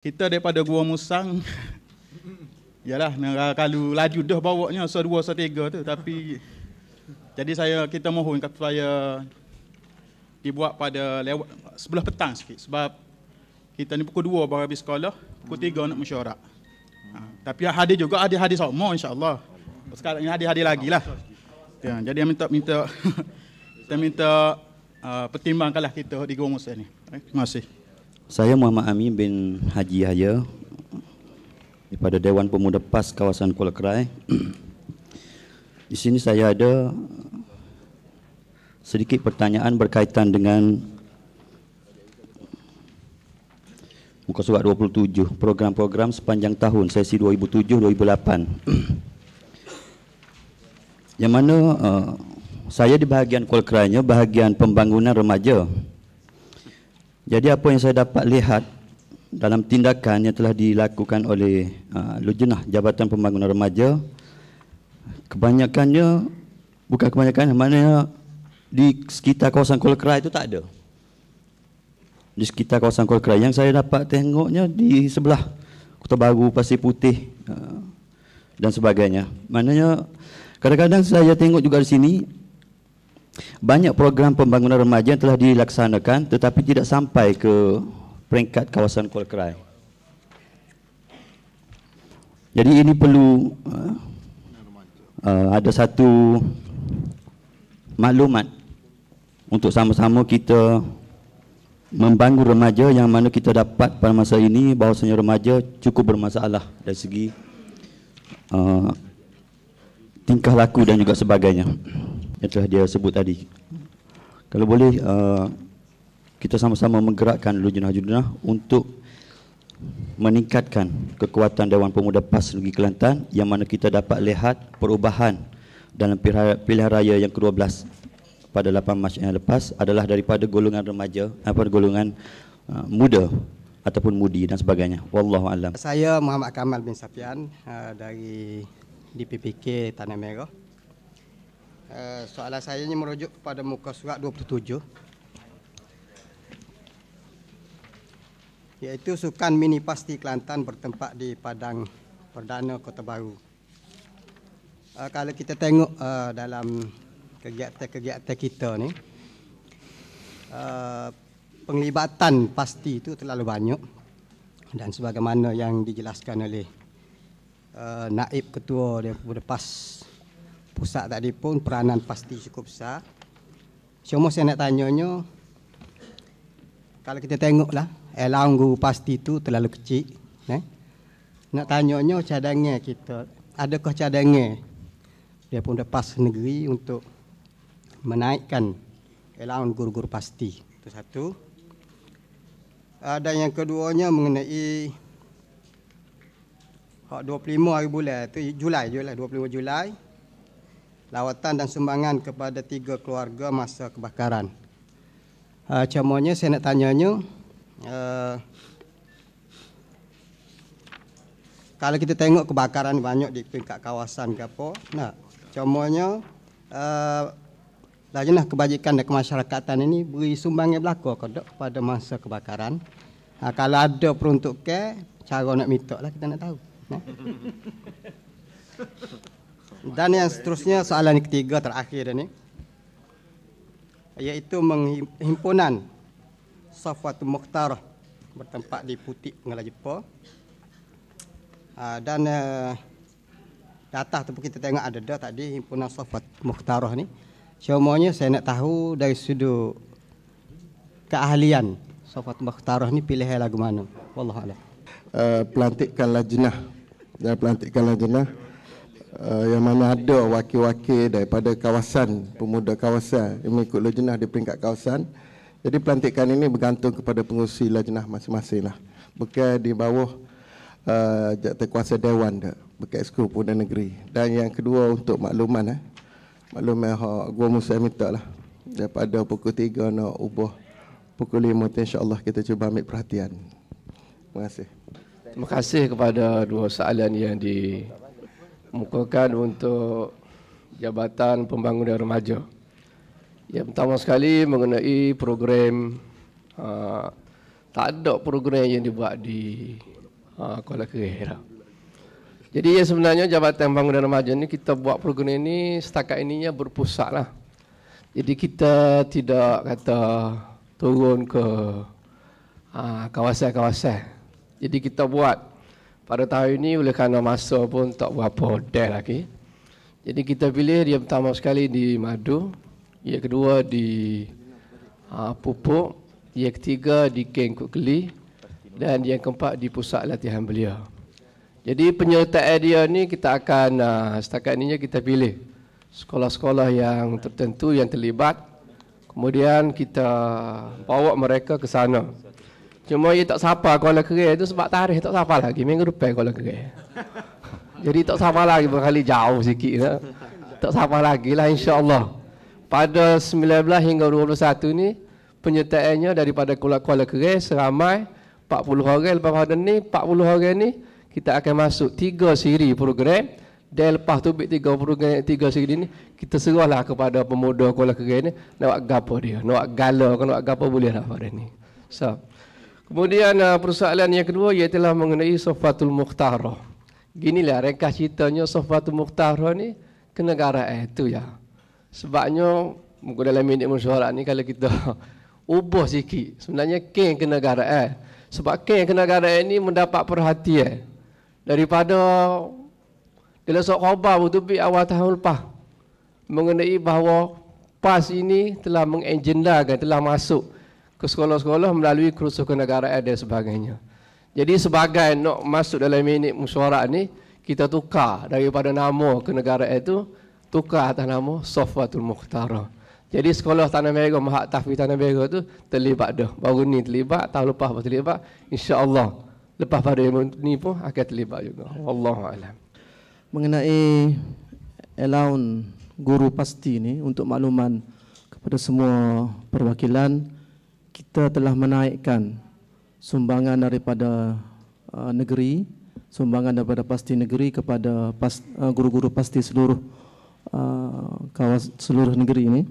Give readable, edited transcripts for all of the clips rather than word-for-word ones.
Kita daripada Gua Musang, yalah, kalau laju dah bawanya se-2 se-3 tu, tapi jadi kita mohon supaya dibuat pada lewat sebelah petang sikit, sebab kita ni pukul 2 baru habis sekolah, pukul 3 nak mesyuarat. Tapi hadir juga hadir sama insya-Allah. Sekarang ni hadir lagi lah. Ya, jadi minta kita minta pertimbangkanlah kita di Gua Musang ni. Terima kasih. Saya Muhammad Amin bin Haji Yahya daripada Dewan Pemuda PAS kawasan Kuala Kerai. Di sini saya ada sedikit pertanyaan berkaitan dengan muka surat 27, program-program sepanjang tahun sesi 2007-2008. Yang mana saya di bahagian Kuala Kerainya, bahagian pembangunan remaja. Jadi apa yang saya dapat lihat dalam tindakan yang telah dilakukan oleh Lujnah Jabatan Pembangunan Remaja, kebanyakannya, bukan kebanyakan, maknanya di sekitar kawasan Kuala Kerai itu tak ada. Di sekitar kawasan Kuala Kerai yang saya dapat tengoknya di sebelah Kota Baru, Pasir Putih dan sebagainya. Maknanya kadang-kadang saya tengok juga di sini banyak program pembangunan remaja yang telah dilaksanakan tetapi tidak sampai ke peringkat kawasan Kuala Kerai. Jadi ini perlu ada satu maklumat untuk sama-sama kita membangun remaja, yang mana kita dapat pada masa ini bahawasanya remaja cukup bermasalah dari segi tingkah laku dan juga sebagainya yang telah dia sebut tadi. Kalau boleh kita sama-sama menggerakkan lujnah-lujnah untuk meningkatkan kekuatan Dewan Pemuda PAS Negeri Kelantan, yang mana kita dapat lihat perubahan dalam pilihan raya yang ke-12 pada 8 Mac yang lepas adalah daripada golongan remaja, golongan muda ataupun mudi dan sebagainya. Wallahu alam. Saya Muhammad Kamal bin Safian dari DPPK Tanah Merah. Soalan saya ini merujuk kepada muka surat 27, iaitu Sukan Mini Pasti Kelantan bertempat di Padang Perdana Kota Baru. Kalau kita tengok dalam kegiatan kita ni, penglibatan pasti itu terlalu banyak, dan sebagaimana yang dijelaskan oleh Naib Ketua Dewan Pemuda PAS Pusat tadi pun, peranan pasti cukup besar. Cuma saya nak tanyanya, kalau kita tengoklah allowance guru pasti itu terlalu kecil, nak tanyanya cadangan kita, adakah cadangan Dewan Pemuda PAS negeri untuk menaikkan allowance guru-guru pasti? Itu satu. Dan yang keduanya mengenai 25 hari bulan itu Julai 25 Julai, lawatan dan sumbangan kepada 3 keluarga masa kebakaran. Cumanya saya nak tanyanya, kalau kita tengok kebakaran banyak di peringkat kawasan ke apa, nah, cumanya Lajnah Kebajikan dan Kemasyarakatan ini beri sumbangan belaka kepada masa kebakaran. Kalau ada peruntukan, cara nak minta lah kita nak tahu. Dan yang seterusnya, soalan yang ketiga terakhir ini, iaitu himpunan Safatul Mukhtarah bertempat di Putik Pengelah Jepun. Dan data tu kita tengok ada dah tadi himpunan Safat Mukhtarah ni. Cumanya saya nak tahu dari sudut keahlian Safat Mukhtarah ni pilihan lagu mana. Wallahu a'lam. Pelantikan lajnah dan pelantikan lajnah yang mana ada wakil-wakil daripada kawasan, pemuda kawasan yang mengikut lajnah di peringkat kawasan. Jadi pelantikan ini bergantung kepada pengurusi lajnah masing-masing lah, bukan di bawah jawatankuasa Dewan dah, bukan Exco Pemuda Negeri. Dan yang kedua, untuk makluman makluman Gua Musang minta lah, daripada pukul 3 nak ubah pukul 5 tu, insya-Allah kita cuba ambil perhatian. Terima kasih. Terima kasih kepada dua soalan yang dikemukakan untuk Jabatan Pembangunan Remaja. Yang pertama sekali mengenai program tak ada program yang dibuat di Kuala Kerih dah. Jadi sebenarnya Jabatan Pembangunan Remaja ni kita buat program ini setakat ininya berpusat lah. Jadi kita tidak kata turun ke kawasan-kawasan. Jadi kita buat pada tahun ini oleh kerana masa pun tak berapa dah lagi. Jadi kita pilih dia pertama sekali di Madu, yang kedua di Pupuk, yang ketiga di Keng Kut Keli dan yang keempat di pusat latihan belia. Jadi penyertaan dia ni kita akan setakat ininya kita pilih sekolah-sekolah yang tertentu yang terlibat. Kemudian kita bawa mereka ke sana. Cuma ia tak sapa Kuala Kerih tu sebab tarikh tak sapa lagi. Minggu depan Kuala Kerih. Jadi tak sapa lagi, berkali jauh sikit lah. Tak sapa lagi lah insya-Allah. Pada 19 hingga 21 ni penyertaannya daripada Kuala Kerih seramai 40 orang. Lepas pada ni 40 orang ni kita akan masuk 3 siri program. Dan lepas tu 3 program 3 siri ni kita serahlah kepada pemuda Kuala Kerih ni nak buat gapo dia. Nak buat gala ke nak buat gapo boleh lah pada ni. So, kemudian persoalan yang kedua iaitu mengenai Sofatul Mukhtarah. Ginilah ringkas ceritanya Sofatul Mukhtarah ni kenegaraan itu ya. Sebabnya muka dalam minit mesyuarat ni kalau kita ubah sikit sebenarnya keng kenegaraan. Sebab keng kenegaraan ni mendapat perhatian daripada dalam surat khabar Butubi awal tahun lepas mengenai bahawa PAS ini telah mengagendakan, telah masuk ke sekolah-sekolah melalui kursus kenegaraan dan sebagainya. Jadi sebagai nak masuk dalam minit mesyuarat ni, kita tukar daripada nama kenegaraan itu, tukar atas nama Sofatul Mukhtarah. Jadi sekolah Tanah Merah, Mahat Tahfiz Tanah Merah tu terlibat dah. Baru ni terlibat, tahun lepas pun terlibat. InsyaAllah lepas pada ni pun akan terlibat juga. Wallahualam. Mengenai allowance guru pasti ni, untuk makluman kepada semua perwakilan, kita telah menaikkan sumbangan daripada negeri, sumbangan daripada pasti negeri kepada guru-guru pasti seluruh seluruh negeri ini,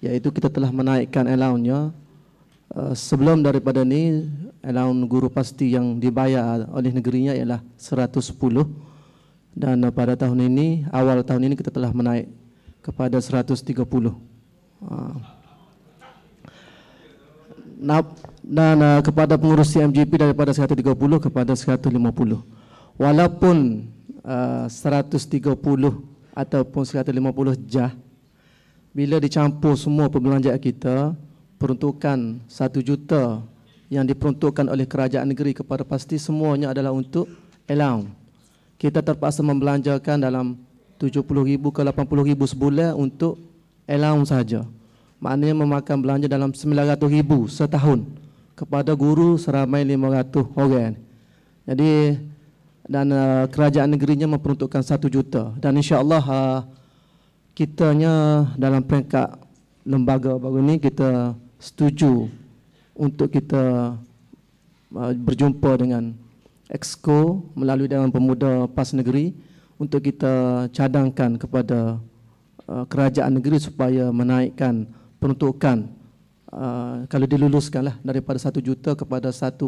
iaitu kita telah menaikkan allowance-nya. Sebelum daripada ni allowance guru pasti yang dibayar oleh negerinya ialah 110, dan pada tahun ini, awal tahun ini kita telah menaik kepada 130. Dan kepada pengurus CMGP daripada 130 kepada 150. Walaupun 130 ataupun 150 jah, bila dicampur semua perbelanjaan kita, peruntukan 1 juta yang diperuntukkan oleh kerajaan negeri kepada pasti semuanya adalah untuk allowance. Kita terpaksa membelanjakan dalam 70,000 ke 80,000 sebulan untuk allowance saja. Maknanya memakan belanja dalam 900,000 setahun kepada guru seramai 500 orang. Jadi dan kerajaan negerinya memperuntukkan 1 juta, dan insya-Allah kitanya dalam peringkat lembaga baru ni kita setuju untuk kita berjumpa dengan Exco melalui Dewan Pemuda PAS Negeri untuk kita cadangkan kepada kerajaan negeri supaya menaikkan peruntukan kalau diluluskanlah daripada 1 juta kepada 1.5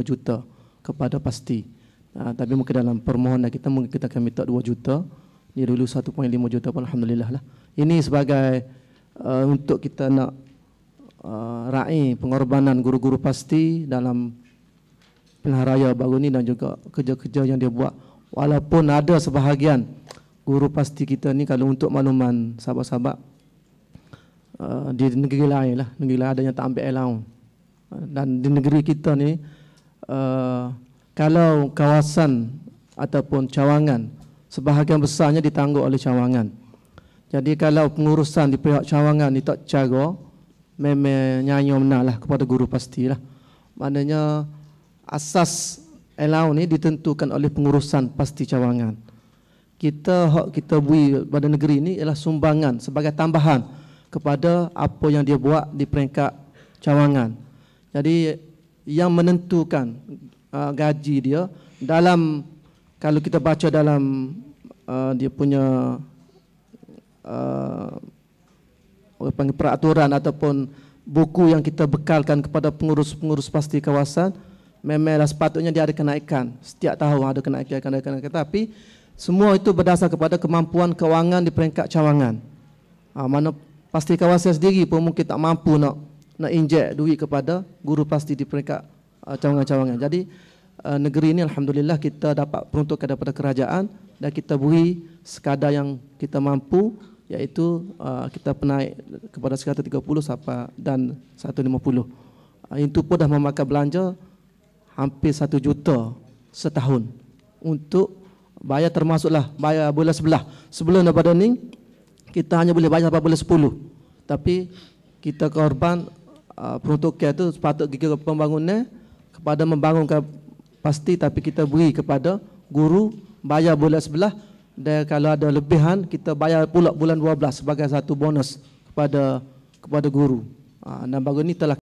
juta kepada pasti. Tapi mungkin dalam permohonan kita mungkin kita akan minta 2 juta, dia dulu 1.5 juta pun alhamdulillah lah. Ini sebagai untuk kita nak raih pengorbanan guru-guru pasti dalam pilihan raya baru ni dan juga kerja-kerja yang dia buat. Walaupun ada sebahagian guru pasti kita ni, kalau untuk makluman sahabat-sahabat, di negeri lain lah, negeri lain ada yang tak ambil allowance. Dan di negeri kita ni, kalau kawasan ataupun cawangan, sebahagian besarnya ditanggung oleh cawangan. Jadi kalau pengurusan di pihak cawangan ni tak cara, memang nyanyi menang kepada guru pastilah. Maknanya asas allowance ni ditentukan oleh pengurusan pasti cawangan. Kita beri pada negeri ni ialah sumbangan sebagai tambahan kepada apa yang dia buat di peringkat cawangan. Jadi yang menentukan gaji dia dalam, kalau kita baca dalam dia punya peraturan ataupun buku yang kita bekalkan kepada pengurus-pengurus pasti kawasan, memanglah sepatutnya dia ada kenaikan. Setiap tahun ada kenaikan. Tapi semua itu berdasar kepada kemampuan kewangan di peringkat cawangan. Mana pasti kawasan sendiri pun mungkin tak mampu nak injek duit kepada guru pasti di peringkat cawangan-cawangan. Jadi negeri ini alhamdulillah kita dapat peruntukan daripada kerajaan dan kita beri sekadar yang kita mampu, iaitu kita penaik kepada 130 sampai dan 150. Itu pun dah memakan belanja hampir 1 juta setahun untuk bayar, termasuklah bayar bulan sebelah. Sebelum daripada ni kita hanya boleh bayar sampai bulan 10. Tapi kita korban peruntukan itu sepatut gigi pembangunan kepada membangunkan pasti, tapi kita beri kepada guru bayar bulan sebelah, dan kalau ada lebihan kita bayar pula bulan 12 sebagai satu bonus kepada guru. Dan baru ni telah